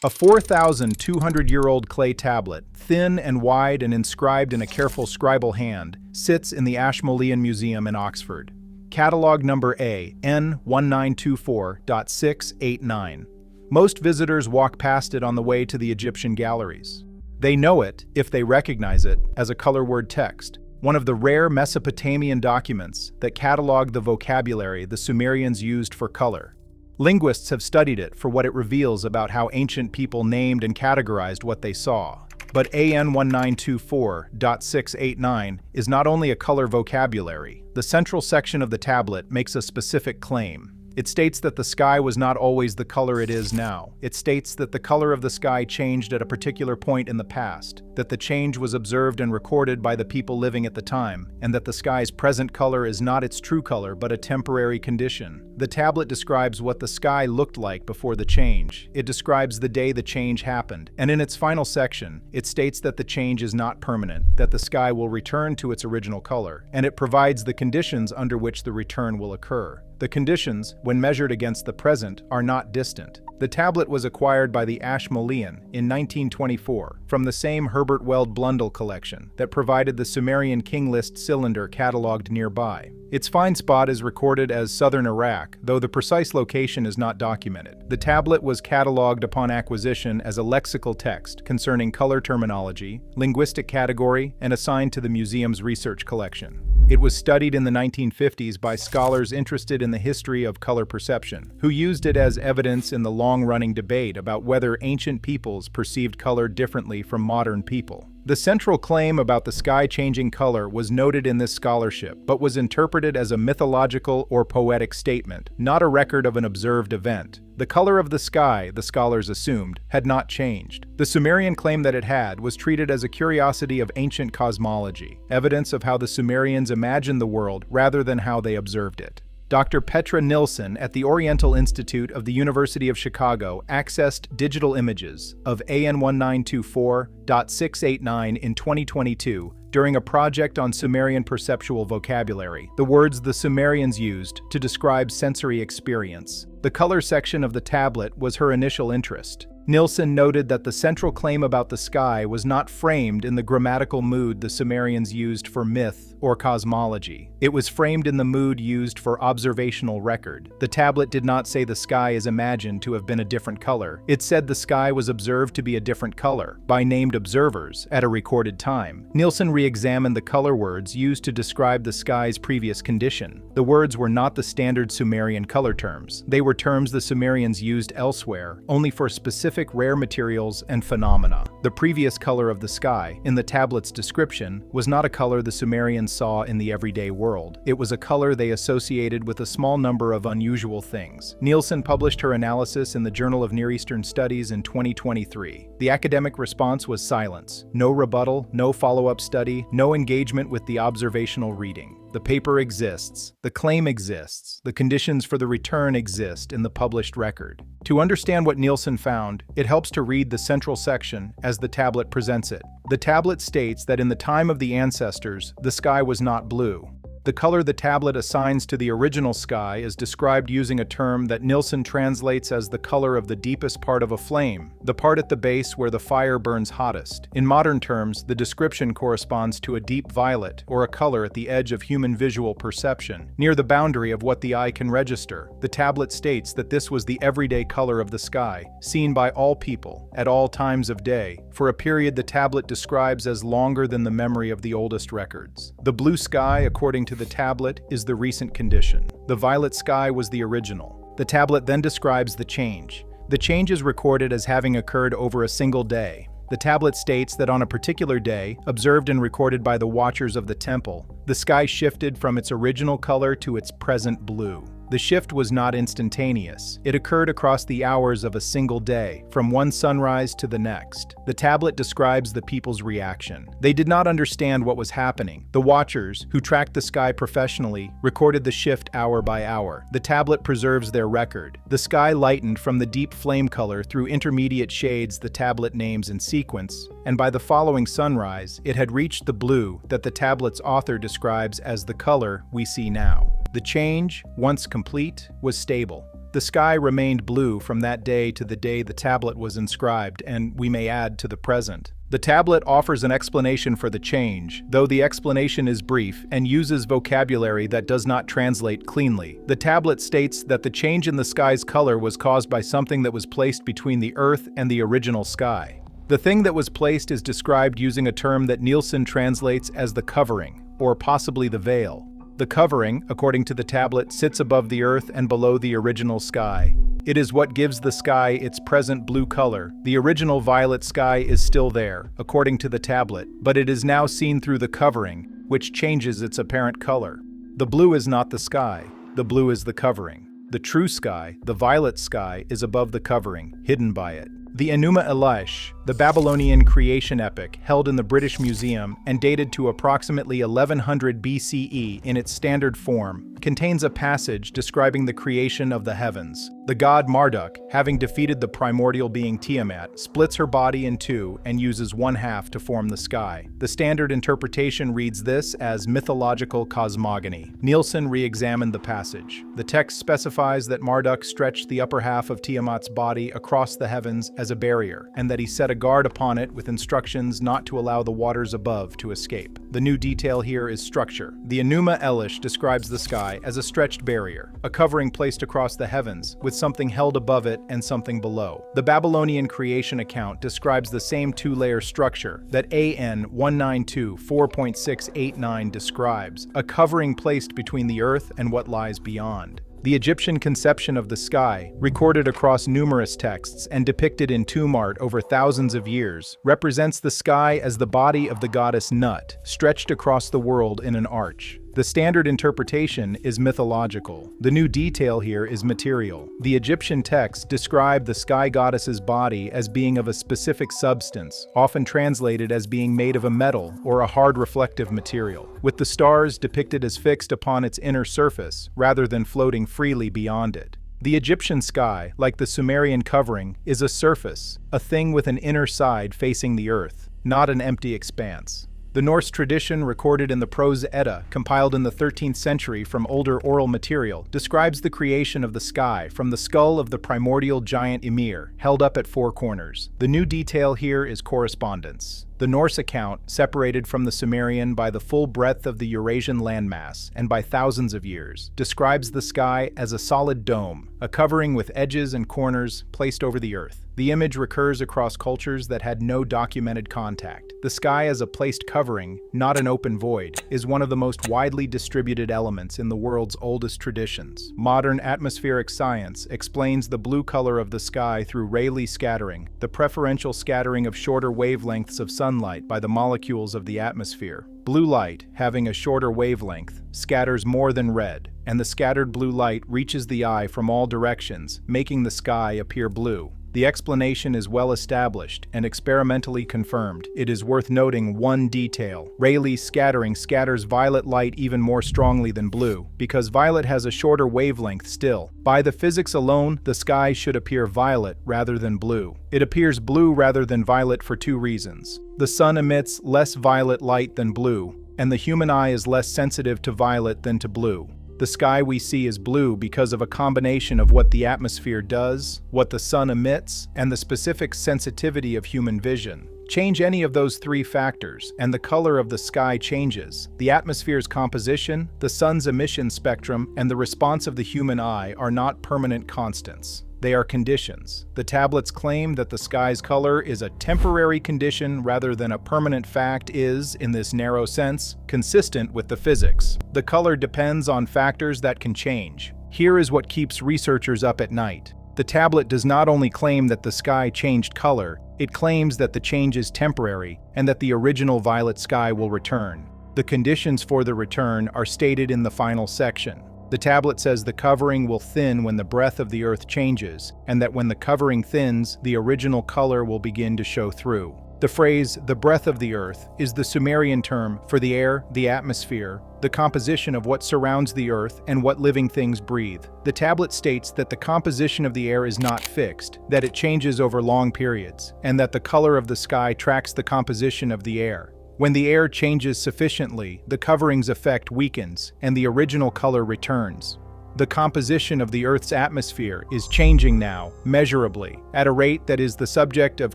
A 4,200-year-old clay tablet, thin and wide and inscribed in a careful scribal hand, sits in the Ashmolean Museum in Oxford. Catalog number AN1924.689. Most visitors walk past it on the way to the Egyptian galleries. They know it, if they recognize it, as a color word text, one of the rare Mesopotamian documents that catalog the vocabulary the Sumerians used for color. Linguists have studied it for what it reveals about how ancient people named and categorized what they saw. But AN1924.689 is not only a color vocabulary. The central section of the tablet makes a specific claim. It states that the sky was not always the color it is now. It states that the color of the sky changed at a particular point in the past, that the change was observed and recorded by the people living at the time, and that the sky's present color is not its true color but a temporary condition. The tablet describes what the sky looked like before the change. It describes the day the change happened, and in its final section, it states that the change is not permanent, that the sky will return to its original color, and it provides the conditions under which the return will occur. The conditions, when measured against the present, are not distant. The tablet was acquired by the Ashmolean in 1924 from the same Herbert Weld Blundell collection that provided the Sumerian king list cylinder catalogued nearby. Its find spot is recorded as southern Iraq, though the precise location is not documented. The tablet was catalogued upon acquisition as a lexical text concerning color terminology, linguistic category, and assigned to the museum's research collection. It was studied in the 1950s by scholars interested in the history of color perception, who used it as evidence in the long-running debate about whether ancient peoples perceived color differently from modern people. The central claim about the sky changing color was noted in this scholarship, but was interpreted as a mythological or poetic statement, not a record of an observed event. The color of the sky, the scholars assumed, had not changed. The Sumerian claim that it had was treated as a curiosity of ancient cosmology, evidence of how the Sumerians imagined the world rather than how they observed it. Dr. Petra Nilsson at the Oriental Institute of the University of Chicago accessed digital images of AN1924.689 in 2022 during a project on Sumerian perceptual vocabulary, the words the Sumerians used to describe sensory experience. The color section of the tablet was her initial interest. Nilsson noted that the central claim about the sky was not framed in the grammatical mood the Sumerians used for myth or cosmology. It was framed in the mood used for observational record. The tablet did not say the sky is imagined to have been a different color. It said the sky was observed to be a different color by named observers at a recorded time. Nilsson re-examined the color words used to describe the sky's previous condition. The words were not the standard Sumerian color terms. They were terms the Sumerians used elsewhere, only for specific rare materials and phenomena. The previous color of the sky, in the tablet's description, was not a color the Sumerians saw in the everyday world. It was a color they associated with a small number of unusual things. Nilsson published her analysis in the Journal of Near Eastern Studies in 2023. The academic response was silence. No rebuttal, no follow-up study, no engagement with the observational reading. The paper exists, the claim exists, the conditions for the return exist in the published record. To understand what Nilsson found, it helps to read the central section as the tablet presents it. The tablet states that in the time of the ancestors, the sky was not blue. The color the tablet assigns to the original sky is described using a term that Nilsson translates as the color of the deepest part of a flame, the part at the base where the fire burns hottest. In modern terms, the description corresponds to a deep violet, or a color at the edge of human visual perception, near the boundary of what the eye can register. The tablet states that this was the everyday color of the sky, seen by all people, at all times of day, for a period the tablet describes as longer than the memory of the oldest records. The blue sky, according to the tablet, is the recent condition. The violet sky was the original. The tablet then describes the change. The change is recorded as having occurred over a single day. The tablet states that on a particular day, observed and recorded by the watchers of the temple, the sky shifted from its original color to its present blue. The shift was not instantaneous. It occurred across the hours of a single day, from one sunrise to the next. The tablet describes the people's reaction. They did not understand what was happening. The watchers, who tracked the sky professionally, recorded the shift hour by hour. The tablet preserves their record. The sky lightened from the deep flame color through intermediate shades the tablet names in sequence, and by the following sunrise, it had reached the blue that the tablet's author describes as the color we see now. The change, once complete, was stable. The sky remained blue from that day to the day the tablet was inscribed, and we may add to the present. The tablet offers an explanation for the change, though the explanation is brief and uses vocabulary that does not translate cleanly. The tablet states that the change in the sky's color was caused by something that was placed between the Earth and the original sky. The thing that was placed is described using a term that Nielsen translates as the covering, or possibly the veil. The covering, according to the tablet, sits above the Earth and below the original sky. It is what gives the sky its present blue color. The original violet sky is still there, according to the tablet, but it is now seen through the covering, which changes its apparent color. The blue is not the sky, the blue is the covering. The true sky, the violet sky, is above the covering, hidden by it. The Enuma Elish, the Babylonian creation epic held in the British Museum and dated to approximately 1100 BCE in its standard form, contains a passage describing the creation of the heavens. The god Marduk, having defeated the primordial being Tiamat, splits her body in two and uses one half to form the sky. The standard interpretation reads this as mythological cosmogony. Nielsen re-examined the passage. The text specifies that Marduk stretched the upper half of Tiamat's body across the heavens as a barrier, and that he set a guard upon it with instructions not to allow the waters above to escape. The new detail here is structure. The Enuma Elish describes the sky as a stretched barrier, a covering placed across the heavens, with something held above it and something below. The Babylonian creation account describes the same two-layer structure that AN 192.4.689 describes, a covering placed between the earth and what lies beyond. The Egyptian conception of the sky, recorded across numerous texts and depicted in tomb art over thousands of years, represents the sky as the body of the goddess Nut, stretched across the world in an arch. The standard interpretation is mythological. The new detail here is material. The Egyptian texts describe the sky goddess's body as being of a specific substance, often translated as being made of a metal or a hard reflective material, with the stars depicted as fixed upon its inner surface rather than floating freely beyond it. The Egyptian sky, like the Sumerian covering, is a surface, a thing with an inner side facing the earth, not an empty expanse. The Norse tradition, recorded in the Prose Edda, compiled in the 13th century from older oral material, describes the creation of the sky from the skull of the primordial giant Ymir, held up at four corners. The new detail here is correspondence. The Norse account, separated from the Sumerian by the full breadth of the Eurasian landmass and by thousands of years, describes the sky as a solid dome, a covering with edges and corners placed over the earth. The image recurs across cultures that had no documented contact. The sky as a placed covering, not an open void, is one of the most widely distributed elements in the world's oldest traditions. Modern atmospheric science explains the blue color of the sky through Rayleigh scattering, the preferential scattering of shorter wavelengths of sunlight by the molecules of the atmosphere. Blue light, having a shorter wavelength, scatters more than red, and the scattered blue light reaches the eye from all directions, making the sky appear blue. The explanation is well established and experimentally confirmed. It is worth noting one detail. Rayleigh's scattering scatters violet light even more strongly than blue, because violet has a shorter wavelength still. By the physics alone, the sky should appear violet rather than blue. It appears blue rather than violet for two reasons. The sun emits less violet light than blue, and the human eye is less sensitive to violet than to blue. The sky we see is blue because of a combination of what the atmosphere does, what the sun emits, and the specific sensitivity of human vision. Change any of those three factors, and the color of the sky changes. The atmosphere's composition, the sun's emission spectrum, and the response of the human eye are not permanent constants. They are conditions. The tablets claim that the sky's color is a temporary condition rather than a permanent fact is, in this narrow sense, consistent with the physics. The color depends on factors that can change. Here is what keeps researchers up at night. The tablet does not only claim that the sky changed color, it claims that the change is temporary and that the original violet sky will return. The conditions for the return are stated in the final section. The tablet says the covering will thin when the breadth of the earth changes, and that when the covering thins, the original color will begin to show through. The phrase, "the breadth of the earth," is the Sumerian term for the air, the atmosphere, the composition of what surrounds the earth, and what living things breathe. The tablet states that the composition of the air is not fixed, that it changes over long periods, and that the color of the sky tracks the composition of the air. When the air changes sufficiently, the covering's effect weakens, and the original color returns. The composition of the Earth's atmosphere is changing now, measurably, at a rate that is the subject of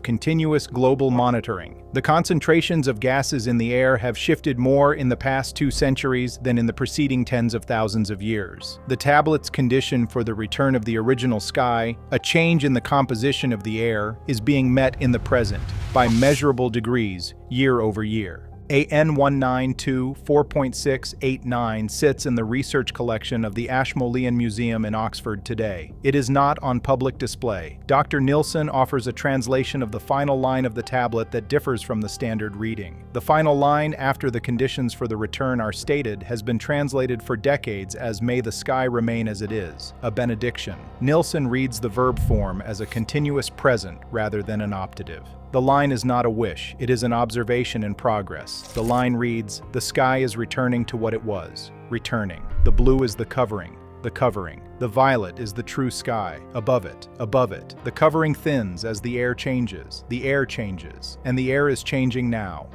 continuous global monitoring. The concentrations of gases in the air have shifted more in the past 2 centuries than in the preceding tens of thousands of years. The tablet's condition for the return of the original sky, a change in the composition of the air, is being met in the present, by measurable degrees, year over year. AN 192-4.689 sits in the research collection of the Ashmolean Museum in Oxford today. It is not on public display. Dr. Nilsson offers a translation of the final line of the tablet that differs from the standard reading. The final line, after the conditions for the return are stated, has been translated for decades as "May the sky remain as it is," a benediction. Nilsson reads the verb form as a continuous present rather than an optative. The line is not a wish, it is an observation in progress. The line reads, "The sky is returning to what it was, returning. The blue is the covering. The violet is the true sky, above it. The covering thins as the air changes, and the air is changing now.